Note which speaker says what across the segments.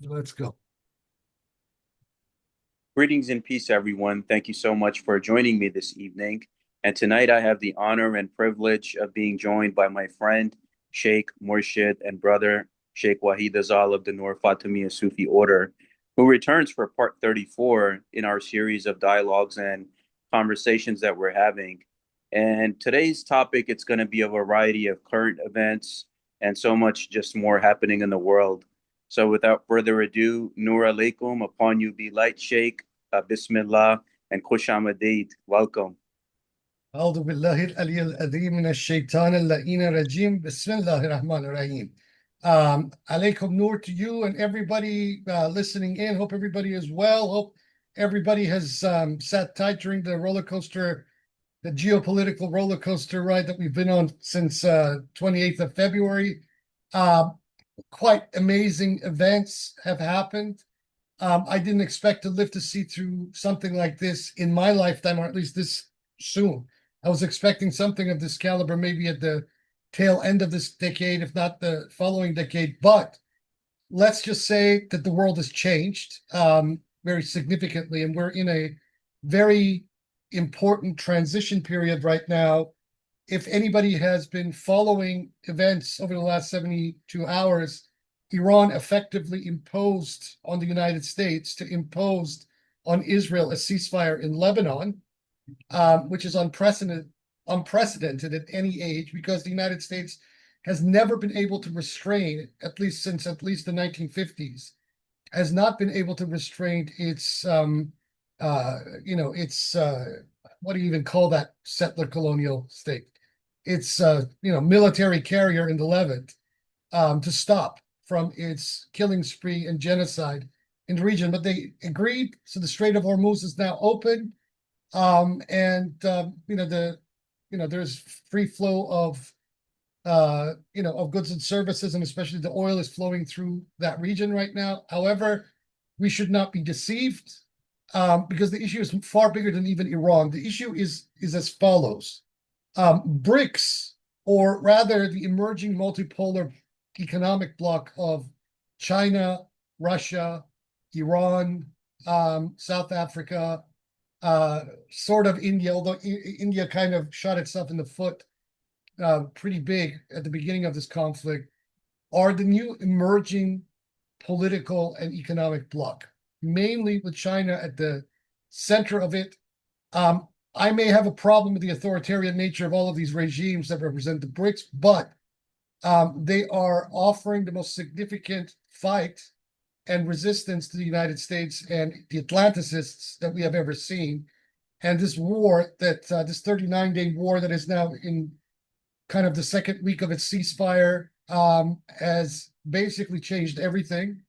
Speaker 1: Let's go.
Speaker 2: Greetings and peace, everyone. Thank you so much for joining me this evening. And tonight I have the honor and privilege of being joined by my friend, Sheikh Murshid, and brother, Sheikh Wahid Azal of the Nur Fatimiyya Sufi Order, who returns for part 34 in our series of dialogues and conversations that we're having. And today's topic, it's going to be a variety of current events and so much just more happening in the world. So without further ado, Nur alaikum, upon you be light, Sheikh. Bismillah and Khush Ahmadid. Welcome.
Speaker 1: أعوذ بالله العلي العظيم من الشيطان اللعين الرجيم بسم الله الرحمن الرحيم. Alaikum Nur to you and everybody listening in. Hope everybody is well. Hope everybody has sat tight during the roller coaster, the geopolitical roller coaster ride that we've been on since 28th of February. Uh, Quite amazing events have happened. I didn't expect to live to see through something like this in my lifetime, or at least this soon. I was expecting something of this caliber maybe at the tail end of this decade, if not the following decade. But let's just say that the world has changed very significantly, and we're in a very important transition period right now. If anybody has been following events over the last 72 hours, Iran effectively imposed on the United States to impose on Israel a ceasefire in Lebanon, which is unprecedented at any age, because the United States has never been able to restrain, at least since at least the 1950s, has not been able to restrain its, its, what do you even call that settler colonial state? Its, military carrier in the Levant to stop from its killing spree and genocide in the region. But they agreed, so the Strait of Hormuz is now open, there's free flow of goods and services, and especially the oil is flowing through that region right now. However, we should not be deceived because the issue is far bigger than even Iran. The issue is as follows: BRICS, or rather the emerging multipolar economic bloc of China, Russia, Iran, South Africa, sort of India, although India kind of shot itself in the foot pretty big at the beginning of this conflict, are the new emerging political and economic bloc, mainly with China at the center of it. I may have a problem with the authoritarian nature of all of these regimes that represent the BRICS, but they are offering the most significant fight and resistance to the United States and the Atlanticists that we have ever seen. And this war, this 39-day war that is now in kind of the second week of its ceasefire, has basically changed everything.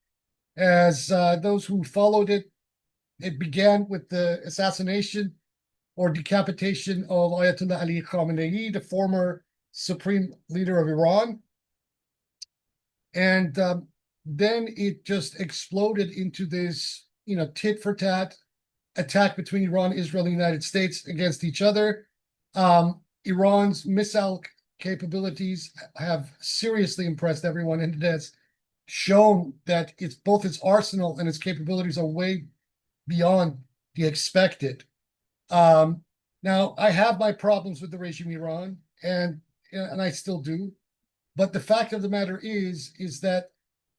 Speaker 1: As those who followed it, it began with the assassination or decapitation of Ayatollah Ali Khamenei, the former supreme leader of Iran. And then it just exploded into this, tit for tat attack between Iran, Israel, and the United States against each other. Iran's missile capabilities have seriously impressed everyone, and it has shown that it's both its arsenal and its capabilities are way beyond the expected. Now, I have my problems with the regime Iran, and I still do. But the fact of the matter is that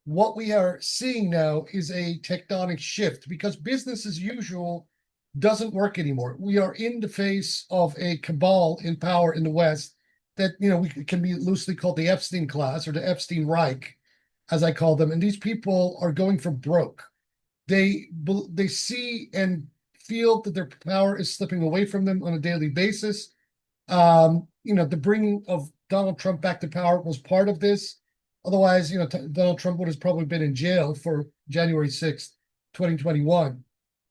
Speaker 1: what we are seeing now is a tectonic shift, because business as usual doesn't work anymore. We are in the face of a cabal in power in the West that, we can be loosely called the Epstein class or the Epstein Reich, as I call them. And these people are going for broke. They see and feel that their power is slipping away from them on a daily basis. The bringing of Donald Trump back to power was part of this. Otherwise, Donald Trump would have probably been in jail for January 6th, 2021.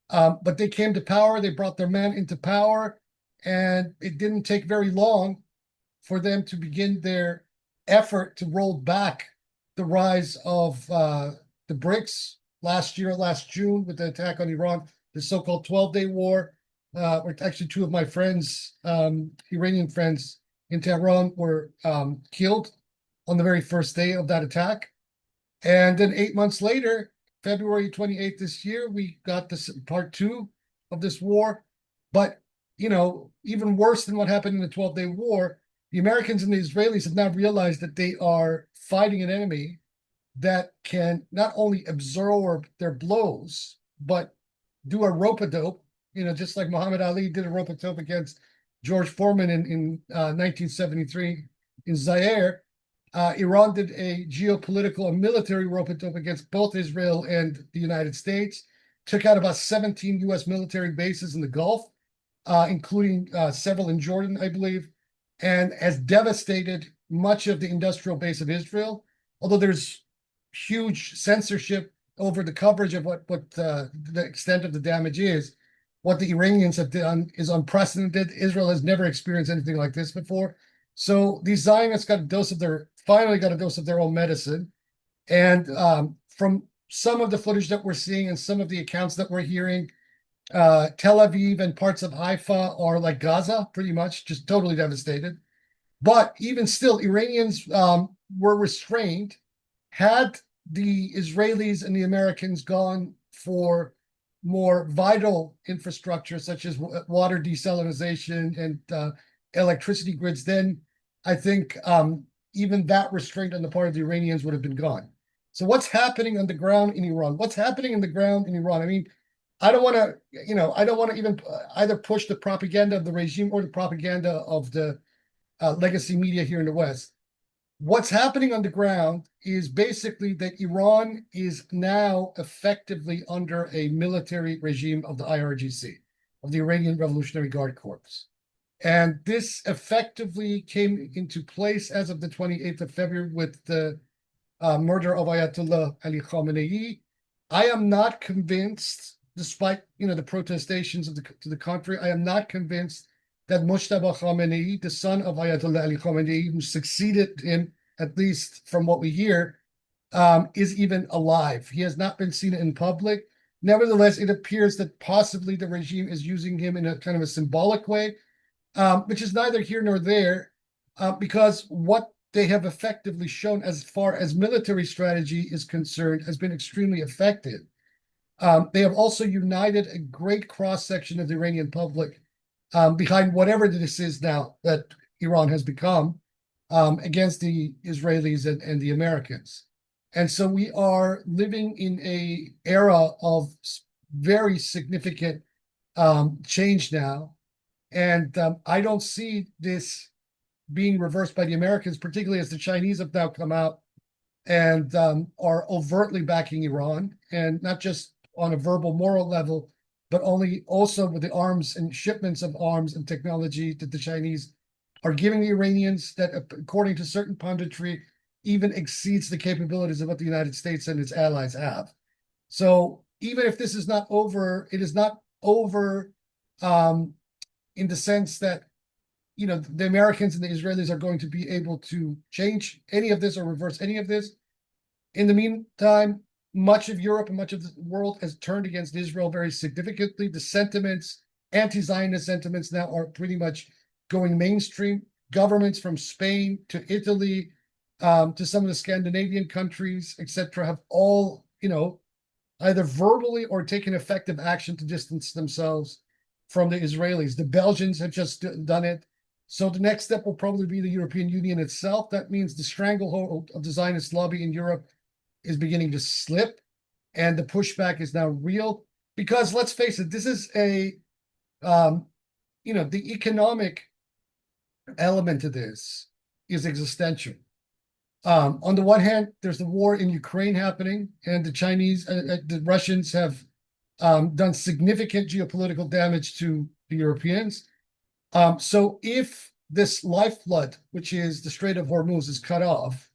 Speaker 1: But they came to power, they brought their man into power, and it didn't take very long for them to begin their effort to roll back the rise of the BRICS last June, with the attack on Iran, the so-called 12-day war, where actually two of my friends, Iranian friends in Tehran, were killed on the very first day of that attack. And then 8 months later, February 28th this year, we got this part two of this war. But, even worse than what happened in the 12-day war, the Americans and the Israelis have now realized that they are fighting an enemy that can not only absorb their blows, but do a rope-a-dope, just like Muhammad Ali did a rope-a-dope against George Foreman in 1973 in Zaire. Iran did a geopolitical and military rope-a-dope against both Israel and the United States, took out about 17 U.S. military bases in the Gulf, including several in Jordan, I believe, and has devastated much of the industrial base of Israel, although there's huge censorship over the coverage of what the extent of the damage is. What the Iranians have done is unprecedented. Israel has never experienced anything like this before. So these Zionists finally got a dose of their own medicine. And from some of the footage that we're seeing and some of the accounts that we're hearing, Tel Aviv and parts of Haifa are like Gaza, pretty much, just totally devastated. But even still, Iranians were restrained. Had the Israelis and the Americans gone for more vital infrastructure, such as water desalination and electricity grids, then I think even that restraint on the part of the Iranians would have been gone. So what's happening on the ground in Iran? What's happening on the ground in Iran? I mean, I don't want to even either push the propaganda of the regime or the propaganda of the legacy media here in the West. What's happening on the ground is basically that Iran is now effectively under a military regime of the IRGC, of the Iranian Revolutionary Guard Corps. And this effectively came into place as of the 28th of February with the murder of Ayatollah Ali Khamenei. I am not convinced, despite the protestations to the contrary, I am not convinced that Mujtaba Khamenei, the son of Ayatollah Ali Khamenei, who succeeded him, at least from what we hear, is even alive. He has not been seen in public. Nevertheless, it appears that possibly the regime is using him in a kind of a symbolic way, which is neither here nor there, because what they have effectively shown as far as military strategy is concerned has been extremely effective. They have also united a great cross-section of the Iranian public behind whatever this is now that Iran has become against the Israelis and the Americans. And so we are living in an era of very significant change now. And I don't see this being reversed by the Americans, particularly as the Chinese have now come out and are overtly backing Iran, and not just on a verbal moral level, but also with the arms and shipments of arms and technology that the Chinese are giving the Iranians that, according to certain punditry, even exceeds the capabilities of what the United States and its allies have. So even if this is not over, it is not over in the sense that the Americans and the Israelis are going to be able to change any of this or reverse any of this. In the meantime, much of Europe and much of the world has turned against Israel very significantly. The sentiments, anti-Zionist sentiments now are pretty much going mainstream. Governments from Spain to Italy to some of the Scandinavian countries, etc., have all, either verbally or taken effective action to distance themselves from the Israelis. The Belgians have just done it. So the next step will probably be the European Union itself. That means the stranglehold of the Zionist lobby in Europe is beginning to slip, and the pushback is now real. Because let's face it, this is the economic element to this is existential. On the one hand, there's the war in Ukraine happening, and the Russians have done significant geopolitical damage to the Europeans. So if this lifeblood, which is the Strait of Hormuz, is cut off,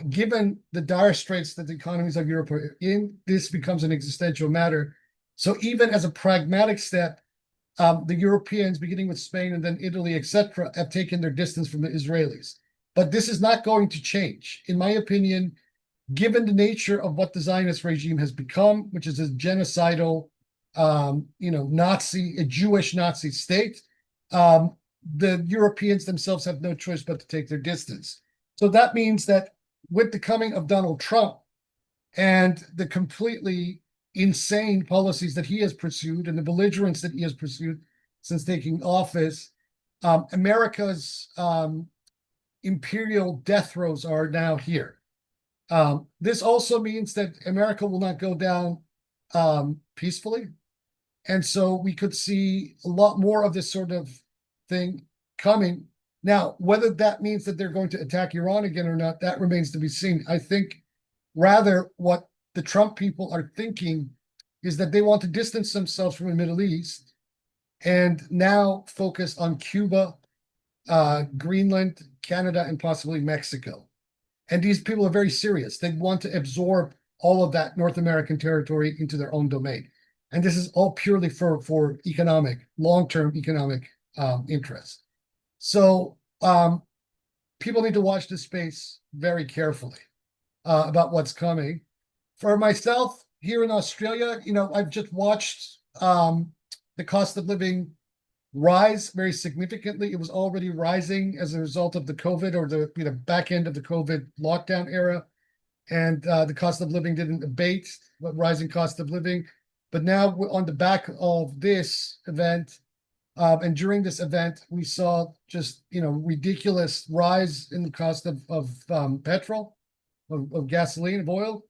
Speaker 1: given the dire straits that the economies of Europe are in, this becomes an existential matter. So even as a pragmatic step, the Europeans, beginning with Spain and then Italy, etc., have taken their distance from the Israelis. But this is not going to change. In my opinion, given the nature of what the Zionist regime has become, which is a genocidal, a Jewish Nazi state, the Europeans themselves have no choice but to take their distance. So that means that with the coming of Donald Trump and the completely insane policies that he has pursued and the belligerence that he has pursued since taking office, America's imperial death throes are now here. This also means that America will not go down peacefully. And so we could see a lot more of this sort of thing coming. Now, whether that means that they're going to attack Iran again or not, that remains to be seen. I think rather what the Trump people are thinking is that they want to distance themselves from the Middle East and now focus on Cuba, Greenland, Canada, and possibly Mexico. And these people are very serious. They want to absorb all of that North American territory into their own domain. And this is all purely for economic, long-term economic interest. So people need to watch this space very carefully about what's coming. For myself, here in Australia, I've just watched the cost of living rise very significantly. It was already rising as a result of the COVID or the back end of the COVID lockdown era. And the cost of living didn't abate, but rising cost of living. But now on the back of this event, and during this event, we saw just, ridiculous rise in the cost of petrol, of gasoline, of oil.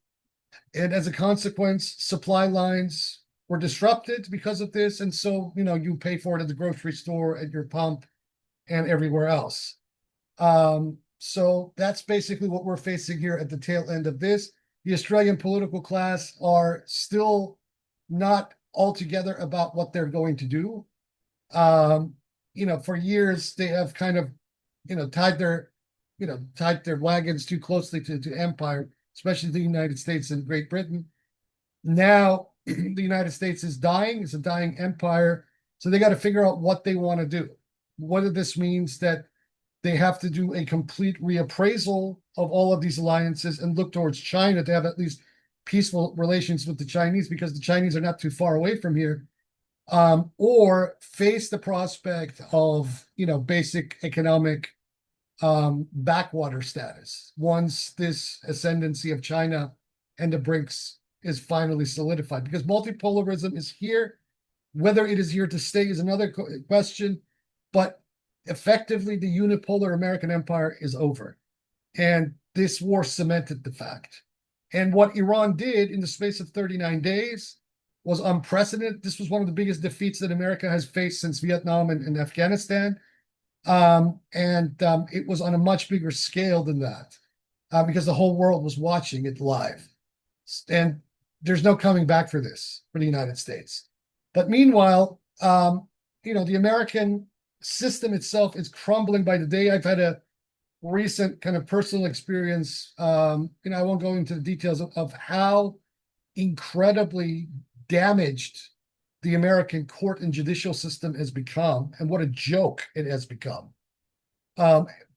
Speaker 1: And as a consequence, supply lines were disrupted because of this. And so, you pay for it at the grocery store, at your pump, and everywhere else. So that's basically what we're facing here at the tail end of this. The Australian political class are still not altogether about what they're going to do. For years they have kind of, tied their wagons too closely to empire, especially the United States and Great Britain. Now the United States is dying; it's a dying empire. So they got to figure out what they want to do. Whether this means that they have to do a complete reappraisal of all of these alliances and look towards China to have at least peaceful relations with the Chinese, because the Chinese are not too far away from here, or face the prospect of, basic economic backwater status once this ascendancy of China and the BRICS is finally solidified. Because multipolarism is here. Whether it is here to stay is another question, but effectively the unipolar American empire is over. And this war cemented the fact. And what Iran did in the space of 39 days was unprecedented. This was one of the biggest defeats that America has faced since Vietnam and Afghanistan. It was on a much bigger scale than that, because the whole world was watching it live. And there's no coming back for this for the United States. But meanwhile, the American system itself is crumbling by the day. I've had a recent kind of personal experience. I won't go into the details of how incredibly damaged the American court and judicial system has become, and what a joke it has become.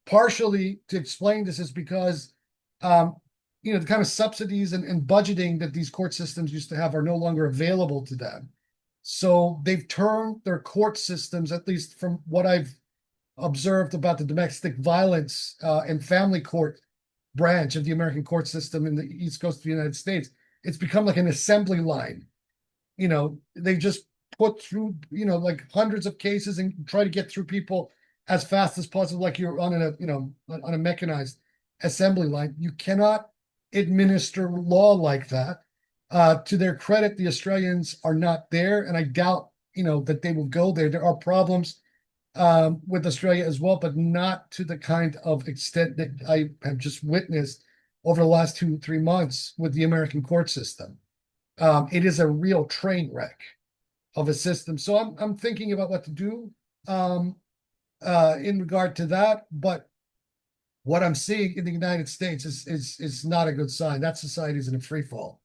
Speaker 1: Partially to explain this is because, the kind of subsidies and budgeting that these court systems used to have are no longer available to them. So they've turned their court systems, at least from what I've observed about the domestic violence and family court branch of the American court system in the East Coast of the United States, it's become like an assembly line. They just put through, like hundreds of cases and try to get through people as fast as possible, like you're on a mechanized assembly line. You cannot administer law like that. To their credit, the Australians are not there, and I doubt, that they will go there. There are problems with Australia as well, but not to the kind of extent that I have just witnessed over the last 2-3 months with the American court system. It is a real train wreck of a system. So I'm thinking about what to do in regard to that. But what I'm seeing in the United States is not a good sign. That society is in a free fall,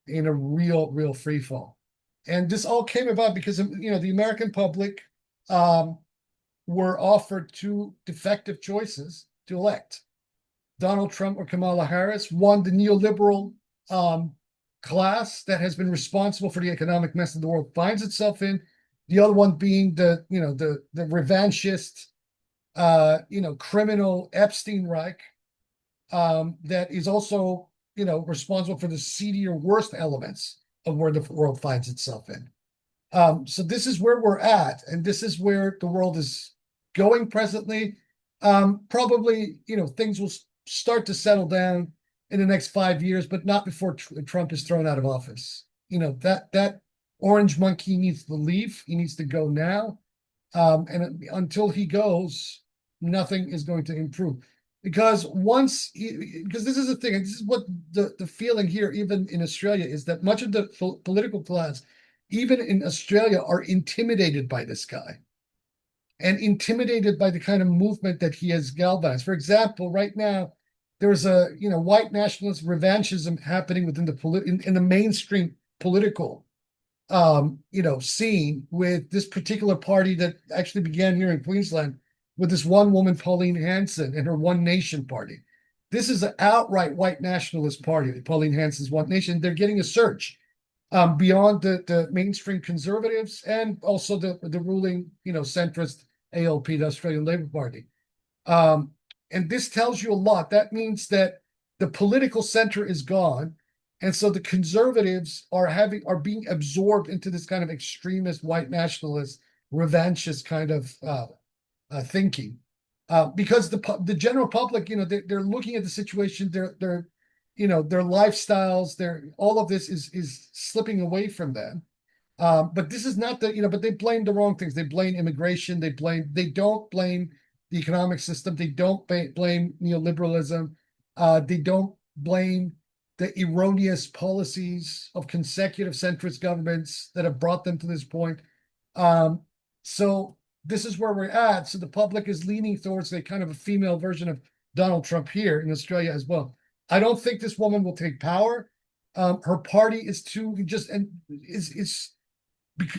Speaker 1: in a real free fall. And this all came about because the American public were offered two defective choices to elect: Donald Trump or Kamala Harris. One, the neoliberal class that has been responsible for the economic mess that the world finds itself in. The other one being the revanchist, criminal Epstein Reich that is also, responsible for the seedier, worst elements of where the world finds itself in. So this is where we're at, and this is where the world is going presently. Probably, things will start to settle down in the next 5 years, but not before Trump is thrown out of office. That orange monkey needs to leave. He needs to go now. And until he goes, nothing is going to improve. Because because this is the thing, and this is what the feeling here, even in Australia, is that much of the political class, even in Australia, are intimidated by this guy and intimidated by the kind of movement that he has galvanized. For example, right now, there's a white nationalist revanchism happening within in the mainstream political scene, with this particular party that actually began here in Queensland with this one woman, Pauline Hanson, and her One Nation party. This is an outright white nationalist party, Pauline Hanson's One Nation. They're getting a surge beyond the mainstream conservatives and also the ruling, centrist ALP, the Australian Labor Party. And this tells you a lot. That means that the political center is gone. And so the conservatives are being absorbed into this kind of extremist, white nationalist, revanchist kind of thinking. Because the general public, they're looking at the situation, their lifestyles, all of this is slipping away from them. But this is not but they blame the wrong things. They blame immigration. They don't blame the economic system. They don't blame neoliberalism. They don't blame the erroneous policies of consecutive centrist governments that have brought them to this point. So this is where we're at. So the public is leaning towards a kind of a female version of Donald Trump here in Australia as well. I don't think this woman will take power. Her party is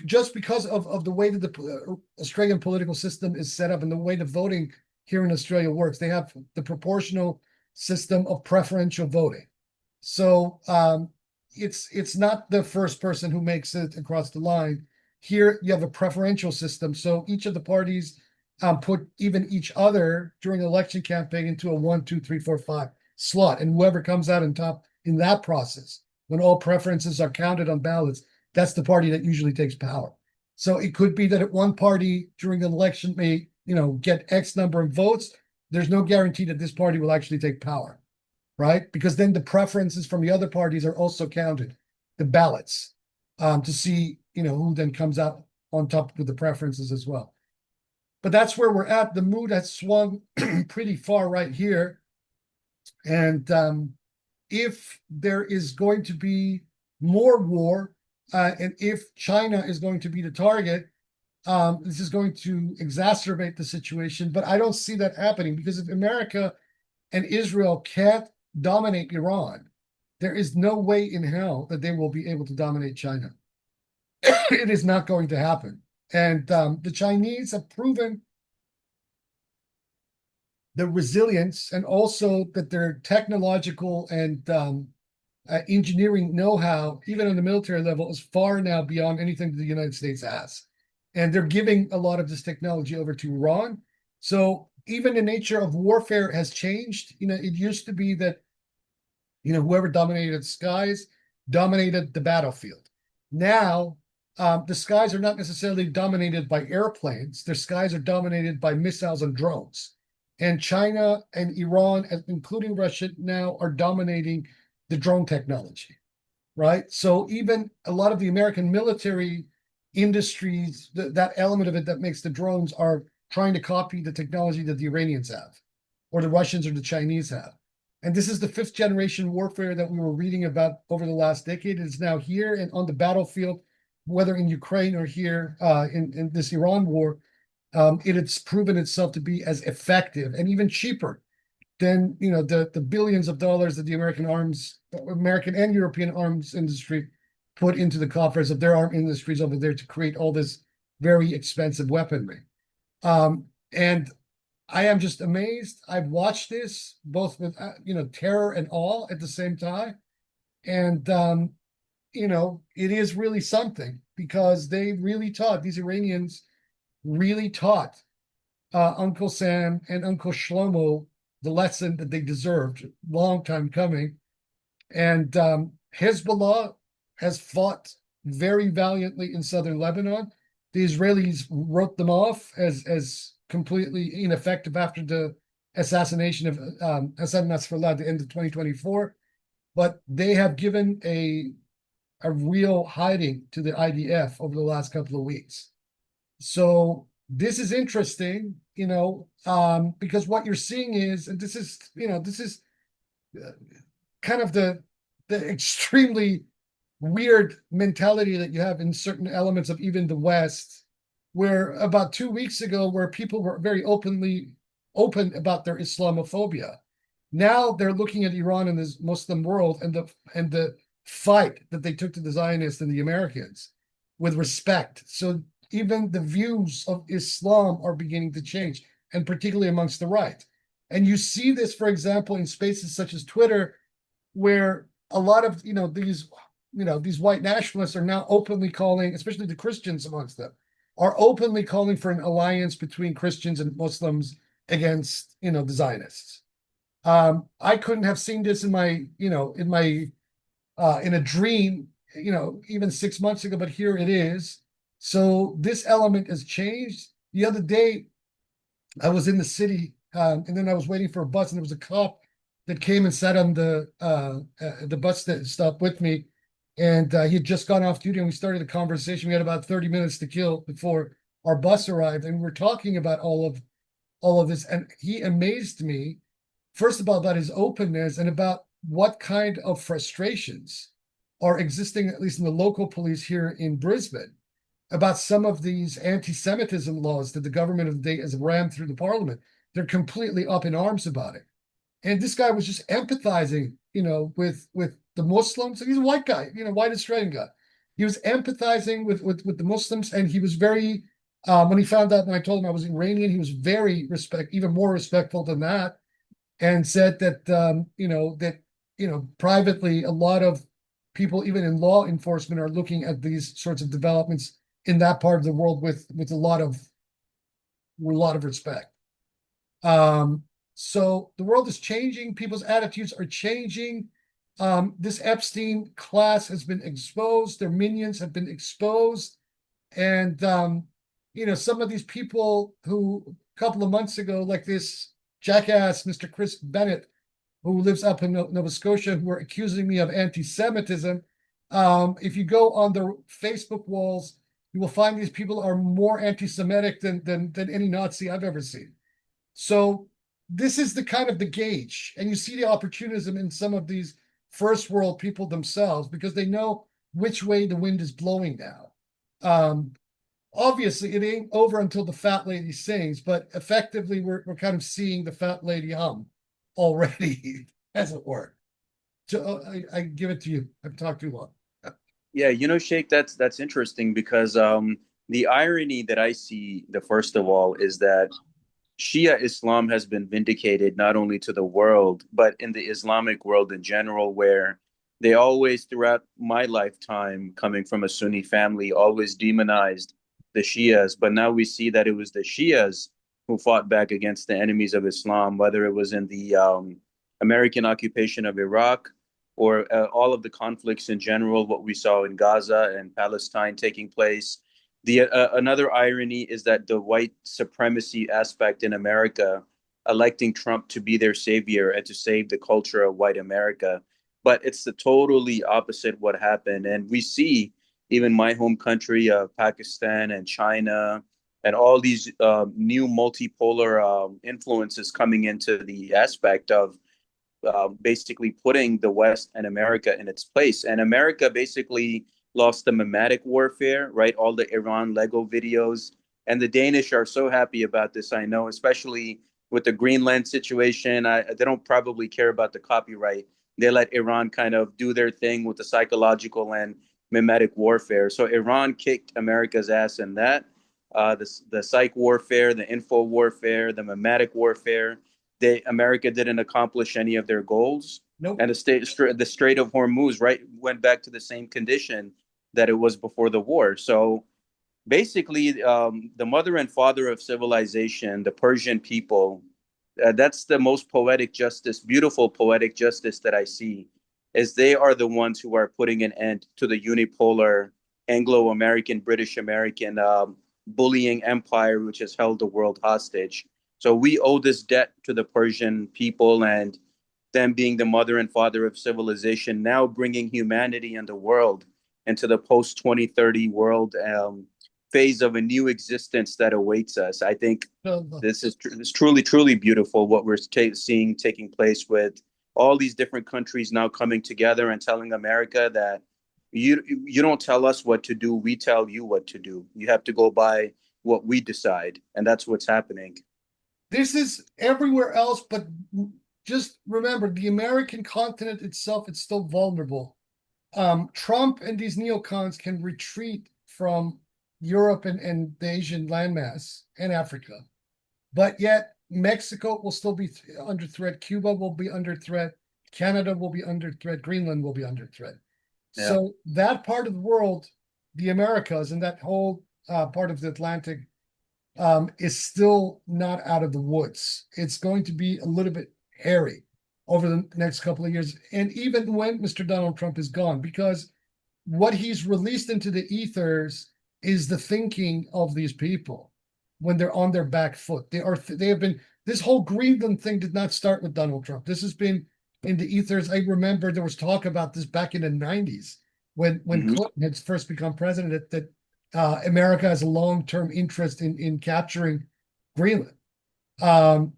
Speaker 1: just because of the way that the Australian political system is set up and the way the voting here in Australia works. They have the proportional system of preferential voting. So it's not the first person who makes it across the line. Here you have a preferential system. So each of the parties put even each other during the election campaign into a 1, 2, 3, 4, 5 slot. And whoever comes out on top in that process, when all preferences are counted on ballots, that's the party that usually takes power. So it could be that one party during an election may, get X number of votes. There's no guarantee that this party will actually take power, right? Because then the preferences from the other parties are also counted, the ballots, to see, who then comes out on top with the preferences as well. But that's where we're at. The mood has swung pretty far right here. And if there is going to be more war, and if China is going to be the target, this is going to exacerbate the situation. But I don't see that happening, because if America and Israel can't dominate Iran, there is no way in hell that they will be able to dominate China. It is not going to happen. And the Chinese have proven the resilience, and also that their technological and engineering know-how, even on the military level, is far now beyond anything that the United States has. And they're giving a lot of this technology over to Iran. So even the nature of warfare has changed. It used to be that, whoever dominated the skies dominated the battlefield. Now, the skies are not necessarily dominated by airplanes. The skies are dominated by missiles and drones. And China and Iran, including Russia, now are dominating the drone technology, right? So even a lot of the American military industries, that element of it that makes the drones, are trying to copy the technology that the Iranians have, or the Russians or the Chinese have. And this is the 5th generation warfare that we were reading about over the last decade. It is now here and on the battlefield, whether in Ukraine or here in this Iran war. It has proven itself to be as effective and even cheaper than the billions of dollars that the American and European arms industry put into the coffers of their arm industries over there to create all this very expensive weaponry. And I am just amazed. I've watched this both with terror and awe at the same time. And it is really something, because they really taught, these Iranians really taught Uncle Sam and Uncle Shlomo the lesson that they deserved, long time coming. And Hezbollah has fought very valiantly in southern Lebanon. The Israelis wrote them off as completely ineffective after the assassination of Hassan Nasrallah at the end of 2024. But they have given a real hiding to the IDF over the last couple of weeks. So this is interesting, because what you're seeing is, and this is uh, kind of the extremely weird mentality that you have in certain elements of even the West, where about 2 weeks ago, where people were very open about their Islamophobia. Now they're looking at Iran and this Muslim world and the fight that they took to the Zionists and the Americans with respect. So even the views of Islam are beginning to change, and particularly amongst the right. And you see this, for example, in spaces such as Twitter, where a lot of these white nationalists are now openly calling, especially the Christians amongst them, are openly calling for an alliance between Christians and Muslims against the Zionists. I couldn't have seen this in a dream, even 6 months ago, but here it is. So this element has changed. The other day, I was in the city, and then I was waiting for a bus, and there was a cop that came and sat on the bus that stopped with me, and he had just gone off duty, and we started a conversation. We had about 30 minutes to kill before our bus arrived, and we were talking about all of this, and he amazed me, first of all, about his openness and about what kind of frustrations are existing, at least in the local police here in Brisbane, about some of these anti-Semitism laws that the government of the day has rammed through the parliament. They're completely up in arms about it. And this guy was just empathizing, with the Muslims. He's a white guy, white Australian guy. He was empathizing with the Muslims, and he was very when he found out, when I told him I was Iranian, he was very even more respectful than that, and said that privately, a lot of people, even in law enforcement, are looking at these sorts of developments in that part of the world with a lot of respect. So the world is changing. People's attitudes are changing. This Epstein class has been exposed. Their minions have been exposed. And, some of these people who a couple of months ago, like this jackass, Mr. Chris Bennett, who lives up in Nova Scotia, who are accusing me of anti-Semitism. If you go on their Facebook walls, you will find these people are more anti-Semitic than any Nazi I've ever seen. So this is the kind of the gauge, and you see the opportunism in some of these first world people themselves, because they know which way the wind is blowing now. Obviously, it ain't over until the fat lady sings, but effectively, we're kind of seeing the fat lady hum already, as it were. So I give it to you. I've talked too long.
Speaker 2: Yeah, Sheikh, that's interesting because the irony that I see, the first of all, is that Shia Islam has been vindicated not only to the world, but in the Islamic world in general, where they always, throughout my lifetime, coming from a Sunni family, always demonized the Shias. But now we see that it was the Shias who fought back against the enemies of Islam, whether it was in the American occupation of Iraq or all of the conflicts in general, what we saw in Gaza and Palestine taking place. The another irony is that the white supremacy aspect in America, electing Trump to be their savior and to save the culture of white America, but it's the totally opposite what happened. And we see even my home country of Pakistan and China and all these new multipolar influences coming into the aspect of basically putting the West and America in its place. And America basically lost the mimetic warfare, right? All the Iran Lego videos. And the Danish are so happy about this, I know, especially with the Greenland situation. They don't probably care about the copyright. They let Iran kind of do their thing with the psychological and mimetic warfare. So Iran kicked America's ass in that. The psych warfare, the info warfare, the mimetic warfare. America didn't accomplish any of their goals,
Speaker 1: Nope.
Speaker 2: and the Strait of Hormuz right went back to the same condition that it was before the war. So basically, the mother and father of civilization, the Persian people, that's the most poetic justice, beautiful poetic justice that I see is they are the ones who are putting an end to the unipolar Anglo-American, British-American bullying empire, which has held the world hostage. So we owe this debt to the Persian people and them being the mother and father of civilization, now bringing humanity and the world into the post 2030 world phase of a new existence that awaits us. I think
Speaker 1: So,
Speaker 2: this truly, truly beautiful what we're seeing taking place with all these different countries now coming together and telling America that you don't tell us what to do, we tell you what to do. You have to go by what we decide, and that's what's happening.
Speaker 1: this is everywhere else, but just remember the American continent itself, it's still vulnerable. Trump and these neocons can retreat from Europe and the Asian landmass and Africa, but yet Mexico will still be under threat. Cuba will be under threat. Canada will be under threat. Greenland will be under threat.
Speaker 2: Yeah,
Speaker 1: So that part of the world, the Americas and that whole part of the Atlantic is still not out of the woods. It's going to be a little bit hairy over the next couple of years. And even when Mr. Donald Trump is gone, because what he's released into the ethers is the thinking of these people when they're on their back foot. They have been this whole Greenland thing did not start with Donald Trump. This has been in the ethers. I remember there was talk about this back in the 90s when
Speaker 2: mm-hmm.
Speaker 1: Clinton had first become president that America has a long-term interest in capturing Greenland. Um,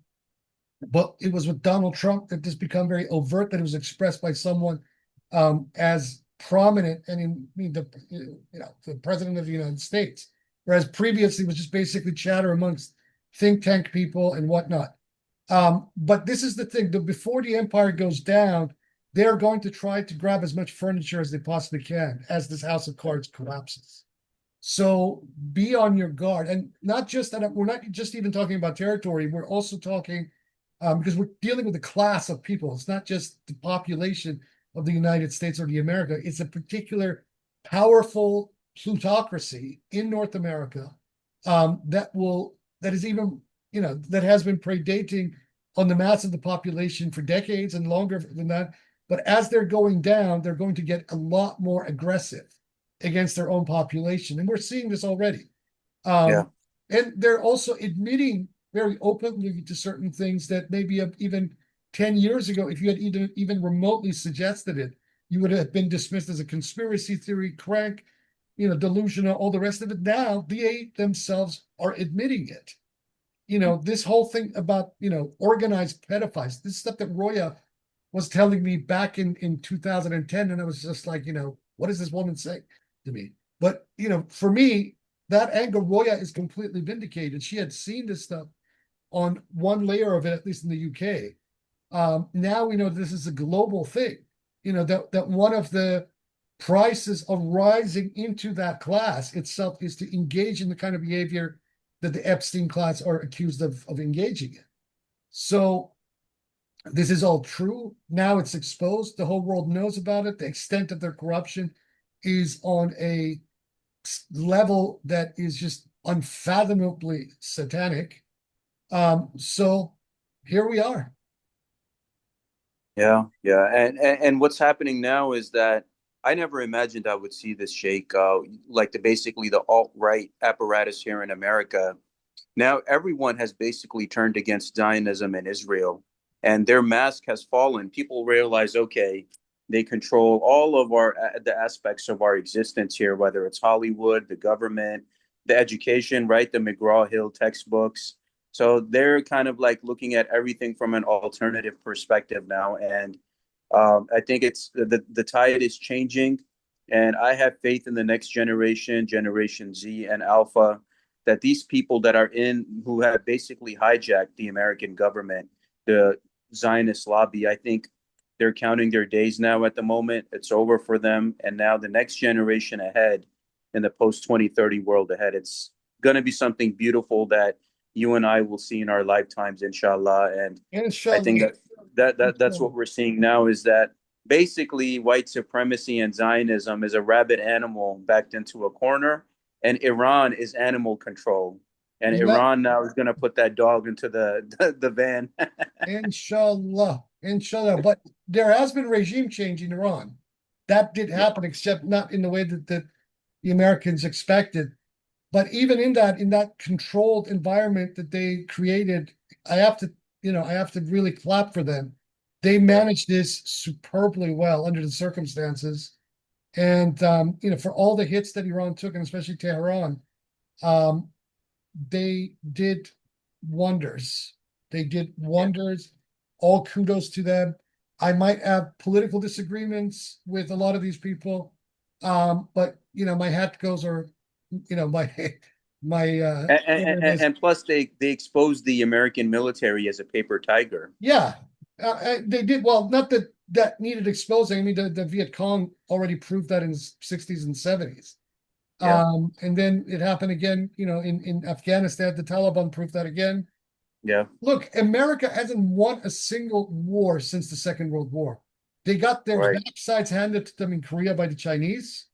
Speaker 1: but it was with Donald Trump that this become very overt, that it was expressed by someone as prominent and in I mean, the president of the United States, whereas previously it was just basically chatter amongst think tank people and whatnot. But this is the thing: before the empire goes down, they're going to try to grab as much furniture as they possibly can as this house of cards collapses. So be on your guard. And not just that, we're not just even talking about territory, we're also talking because we're dealing with a class of people. It's not just the population of the United States or the America, it's a particular powerful plutocracy in North America that is even, that has been predating on the mass of the population for decades and longer than that. But as they're going down, they're going to get a lot more aggressive against their own population. And we're seeing this already.
Speaker 2: Yeah,
Speaker 1: And they're also admitting very openly to certain things that maybe even 10 years ago, if you had even remotely suggested it, you would have been dismissed as a conspiracy theory, crank, delusional, all the rest of it. Now they themselves are admitting it. This whole thing about, organized pedophiles, this stuff that Roya was telling me back in 2010. And I was just like, what is this woman saying to me? But, for me, that anger, Roya is completely vindicated. She had seen this stuff on one layer of it, at least in the UK. Now we know this is a global thing. That one of the prices of rising into that class itself is to engage in the kind of behavior that the Epstein class are accused of engaging in. So this is all true. Now it's exposed. The whole world knows about it. The extent of their corruption is on a level that is just unfathomably satanic. So here we are.
Speaker 2: yeah, yeah. And what's happening now is that I never imagined I would see this shake, like basically the alt-right apparatus here in America. Now everyone has basically turned against Zionism and Israel, and their mask has fallen. People realize, okay, they control all of the aspects of our existence here, whether it's Hollywood, the government, the education, right? The McGraw-Hill textbooks. So they're kind of like looking at everything from an alternative perspective now, and I think it's the tide is changing, and I have faith in the next generation, Generation Z and Alpha, that these people that are in who have basically hijacked the American government, the Zionist lobby, I think they're counting their days now at the moment. It's over for them. And now the next generation ahead in the post 2030 world ahead, it's going to be something beautiful that you and I will see in our lifetimes, inshallah. And I think
Speaker 1: Inshallah.
Speaker 2: that's what we're seeing now is that basically white supremacy and Zionism is a rabid animal backed into a corner, and Iran is animal control. And
Speaker 1: Yeah,
Speaker 2: Iran now is going to put that dog into the van.
Speaker 1: inshallah. Inshallah. But there has been regime change in Iran. That did happen, except not in the way that the Americans expected. But even in that controlled environment that they created, I have to, I have to really clap for them. They
Speaker 2: Yeah.
Speaker 1: managed this superbly well under the circumstances. And for all the hits that Iran took, and especially Tehran, um, they did wonders. They did
Speaker 2: Yeah.
Speaker 1: wonders. All kudos to them. I might have political disagreements with a lot of these people, but my hat goes, or my whatever it is.
Speaker 2: And plus, they exposed the American military as a paper tiger.
Speaker 1: Yeah, they did well. Not that that needed exposing. I mean, the Viet Cong already proved that in the 60s and 70s.
Speaker 2: Yeah.
Speaker 1: And then it happened again, in Afghanistan. The Taliban proved that again.
Speaker 2: Yeah.
Speaker 1: Look, America hasn't won a single war since the Second World War. They got their
Speaker 2: Right.
Speaker 1: backsides handed to them in Korea by the Chinese.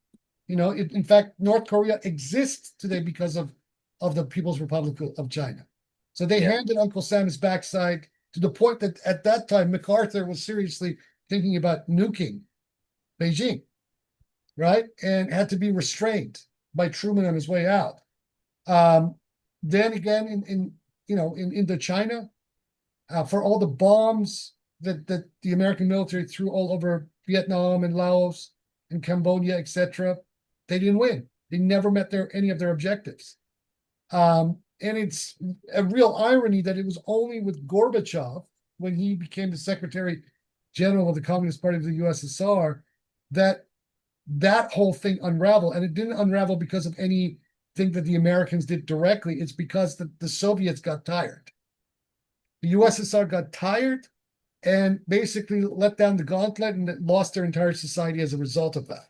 Speaker 1: In fact, North Korea exists today because of the People's Republic of China. So they
Speaker 2: Yeah.
Speaker 1: handed Uncle Sam his backside to the point that at that time, MacArthur was seriously thinking about nuking Beijing, right? And had to be restrained by Truman on his way out. Um, then again, in Indochina, for all the bombs that the American military threw all over Vietnam and Laos and Cambodia, etc., they didn't win. They never met any of their objectives. And it's a real irony that it was only with Gorbachev, when he became the Secretary General of the Communist Party of the USSR, that that whole thing unraveled. And it didn't unravel because of anything that the Americans did directly. It's because the Soviets got tired. The USSR got tired and basically let down the gauntlet and lost their entire society as a result of that.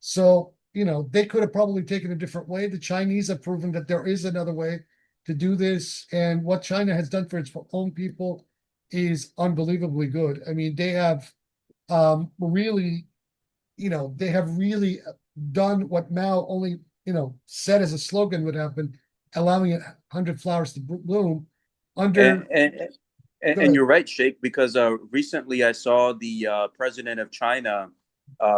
Speaker 1: So, they could have probably taken a different way. The Chinese have proven that there is another way to do this. And what China has done for its own people is unbelievably good. I mean, they have really, they have really done what Mao only, said as a slogan would have been, allowing 100 flowers to bloom
Speaker 2: And
Speaker 1: under.
Speaker 2: and,
Speaker 1: Go
Speaker 2: and
Speaker 1: ahead.
Speaker 2: you're right, Sheikh, because recently I saw the president of China.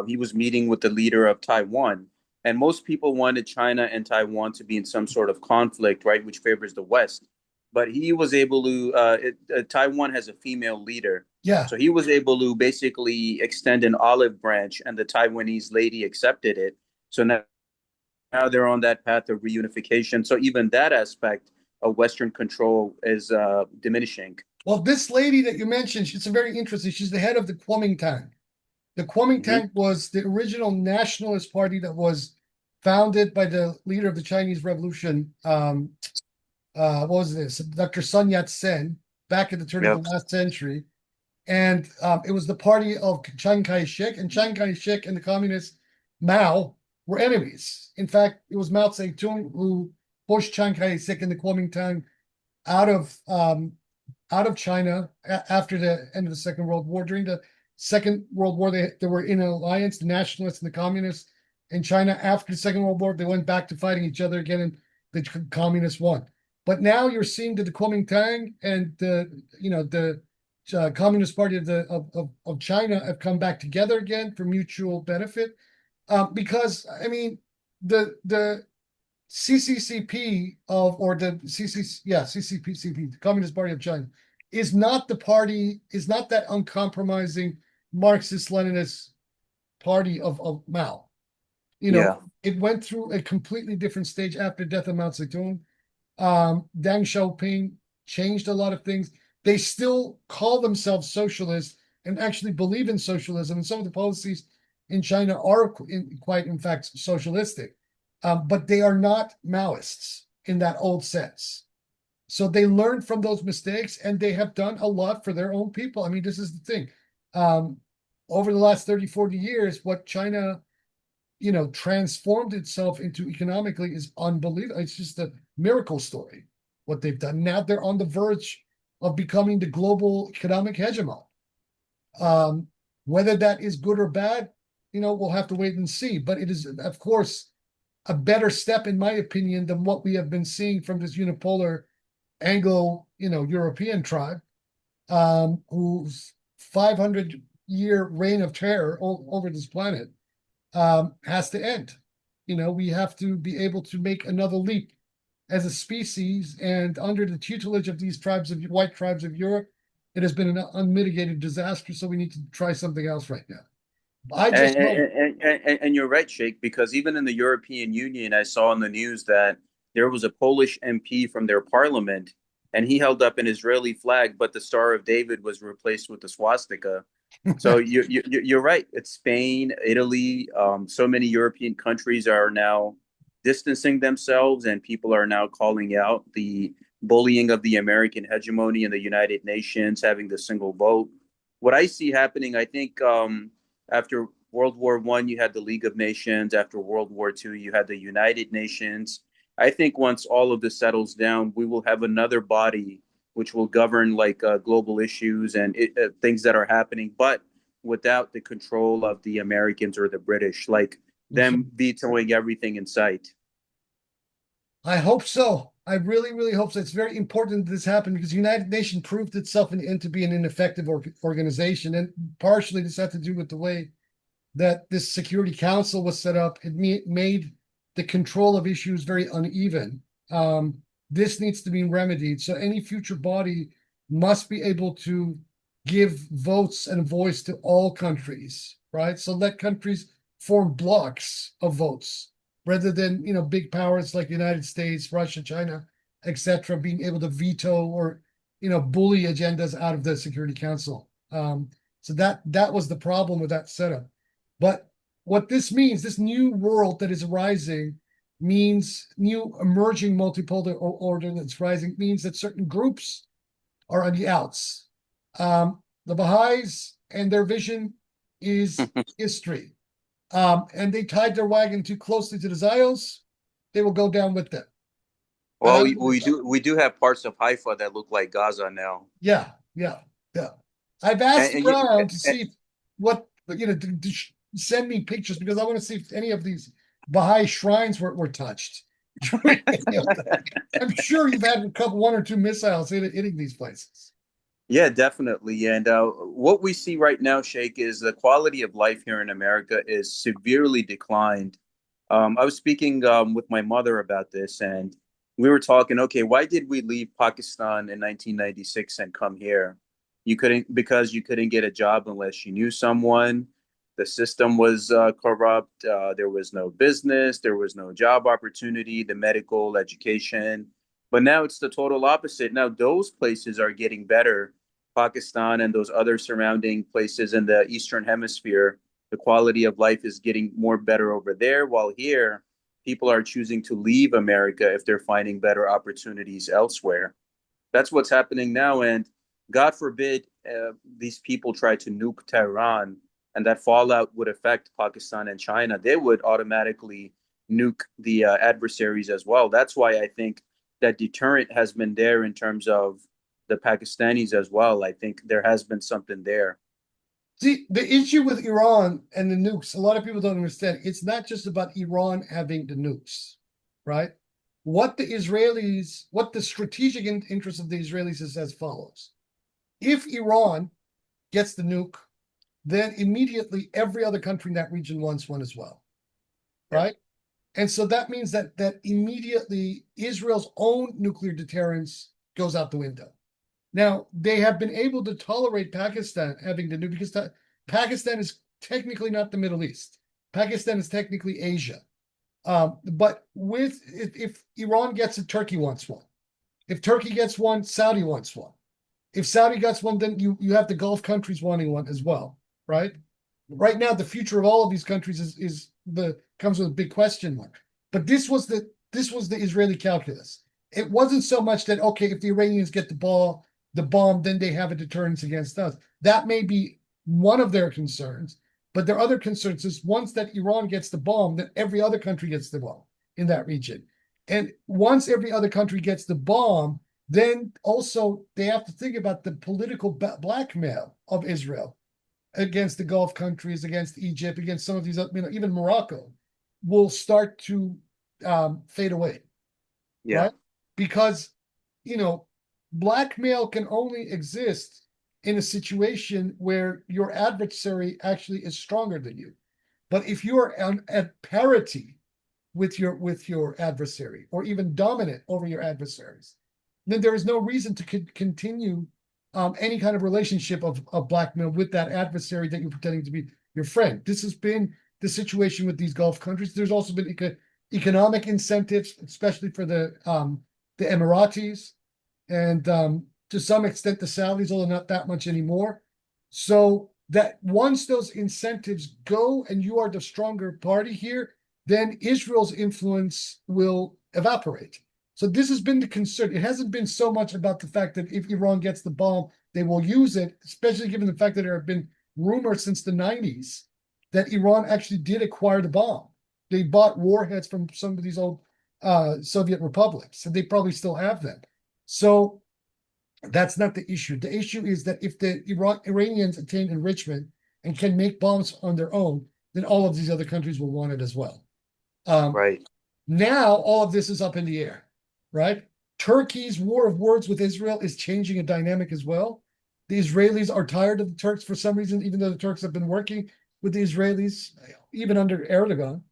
Speaker 2: He was meeting with the leader of Taiwan, and most people wanted China and Taiwan to be in some sort of conflict, right, which favors the West. But he was able to. Taiwan has a female leader,
Speaker 1: Yeah.
Speaker 2: so he was able to basically extend an olive branch, and the Taiwanese lady accepted it. So now they're on that path of reunification. So even that aspect of Western control is diminishing.
Speaker 1: Well, this lady that you mentioned, she's a very interesting. She's the head of the Kuomintang. The
Speaker 2: Hmm.
Speaker 1: Kuomintang was the original nationalist party that was founded by the leader of the Chinese Revolution. What was this? Dr. Sun Yat-sen, back at the turn of the
Speaker 2: Yep.
Speaker 1: last century. And it was the party of Chiang Kai-shek, and Chiang Kai-shek and the communist Mao were enemies. In fact, it was Mao Zedong who pushed Chiang Kai-shek and the Kuomintang out of out of China after the end of the Second World War. During the Second World War, they were in an alliance, the nationalists and the communists in China. After the Second World War, they went back to fighting each other again, and the communists won. But now you're seeing that the Kuomintang and the Communist Party of China have come back together again for mutual benefit. Because I mean, the CCCP or the CCP, the Communist Party of China, is not that uncompromising Marxist-Leninist party of Mao.
Speaker 2: Yeah.
Speaker 1: It went through a completely different stage after the death of Mao Zedong. Deng Xiaoping changed a lot of things. They still call themselves socialists and actually believe in socialism, and some of the policies in China are quite, in fact, socialistic. But they are not Maoists in that old sense. So they learned from those mistakes, and they have done a lot for their own people. I mean, this is the thing. Um, Over the last 30, 40 years, what China, transformed itself into economically is unbelievable. It's just a miracle story, what they've done. Now they're on the verge of becoming the global economic hegemon. Um, Whether that is good or bad, we'll have to wait and see. But it is, of course, a better step, in my opinion, than what we have been seeing from this unipolar Anglo, European tribe, whose 500-year reign of terror over this planet has to end. We have to be able to make another leap as a species, and under the tutelage of these white tribes of Europe, it has been an unmitigated disaster. So we need to try something else right now. I just
Speaker 2: And,
Speaker 1: hope.
Speaker 2: and you're right, Sheikh, because even in the European Union, I saw in the news that there was a Polish MP from their parliament, and he held up an Israeli flag, but the Star of David was replaced with the swastika. So you're right. It's Spain, Italy. So many European countries are now distancing themselves, and people are now calling out the bullying of the American hegemony in the United Nations, having the single vote. What I see happening, I think, after World War One, you had the League of Nations. After World War Two, you had the United Nations. I think once all of this settles down, we will have another body which will govern like global issues and things that are happening, but without the control of the Americans or the British, like them vetoing everything in sight.
Speaker 1: I hope so. I really, really hope so. It's very important that this happened because the United Nations proved itself to be an ineffective organization. And partially this had to do with the way that this Security Council was set up. It made the control of issues very uneven. This needs to be remedied. So any future body must be able to give votes and voice to all countries, right? So let countries form blocks of votes rather than big powers like the United States, Russia, China, etc., being able to veto or bully agendas out of the Security Council. So that was the problem with that setup. But what this means, this new world that is arising, means new emerging multipolar order that's rising, means that certain groups are on the outs. The Baha'is and their vision is history. And they tied their wagon too closely to the Zios, they will go down with them.
Speaker 2: Well, we do have parts of Haifa that look like Gaza now.
Speaker 1: Yeah, yeah, yeah. I've asked
Speaker 2: And you,
Speaker 1: around to see what to send me pictures because I want to see if any of these Baha'i shrines were touched. I'm sure you've had one or two missiles hitting these places.
Speaker 2: yeah, definitely. And what we see right now, Sheikh, is the quality of life here in America is severely declined. I was speaking with my mother about this, and we were talking, okay, why did we leave Pakistan in 1996 and come here? Because you couldn't get a job unless you knew someone. The system was corrupt. There was no business. There was no job opportunity, the medical education. But now it's the total opposite. Now those places are getting better. Pakistan and those other surrounding places in the Eastern Hemisphere, the quality of life is getting more better over there. While here, people are choosing to leave America if they're finding better opportunities elsewhere. That's what's happening now. And God forbid these people try to nuke Tehran and that fallout would affect Pakistan and China. They would automatically nuke the adversaries as well. That's why I think that deterrent has been there in terms of the Pakistanis as well. I think there has been something there.
Speaker 1: See, the issue with Iran and the nukes, a lot of people don't understand. It's not just about Iran having the nukes, right? What the strategic interest of the Israelis is as follows. If Iran gets the nuke, then immediately every other country in that region wants one as well, right? And so that means that immediately Israel's own nuclear deterrence goes out the window. Now, they have been able to tolerate Pakistan having the nuke because Pakistan is technically not the Middle East. Pakistan is technically Asia. But if Iran gets it, Turkey wants one. If Turkey gets one, Saudi wants one. If Saudi gets one, then you have the Gulf countries wanting one as well, right? Right now, the future of all of these countries comes with a big question mark. But this was the Israeli calculus. It wasn't so much that okay, if the Iranians get the bomb, then they have a deterrence against us. That may be one of their concerns, but their other concerns is once that Iran gets the bomb, then every other country gets the bomb in that region. And once every other country gets the bomb, then also they have to think about the political blackmail of Israel against the Gulf countries, against Egypt, against some of these, even Morocco, will start to fade away,
Speaker 2: Yeah.
Speaker 1: right? Because, blackmail can only exist in a situation where your adversary actually is stronger than you. But if you are at parity with your adversary, or even dominant over your adversaries, then there is no reason to continue any kind of relationship of blackmail with that adversary that you're pretending to be your friend. This has been the situation with these Gulf countries. There's also been economic incentives, especially for the Emiratis, and to some extent the Saudis, although not that much anymore. So that once those incentives go and you are the stronger party here, then Israel's influence will evaporate. So this has been the concern. It hasn't been so much about the fact that if Iran gets the bomb, they will use it, especially given the fact that there have been rumors since the 90s that Iran actually did acquire the bomb. They bought warheads from some of these old Soviet republics, and they probably still have them. So that's not the issue. The issue is that if the Iranians attain enrichment and can make bombs on their own, then all of these other countries will want it as well.
Speaker 2: Right.
Speaker 1: Now all of this is up in the air, right? Turkey's war of words with Israel is changing a dynamic as well. The Israelis are tired of the Turks for some reason, even though the Turks have been working with the Israelis, even under Erdogan.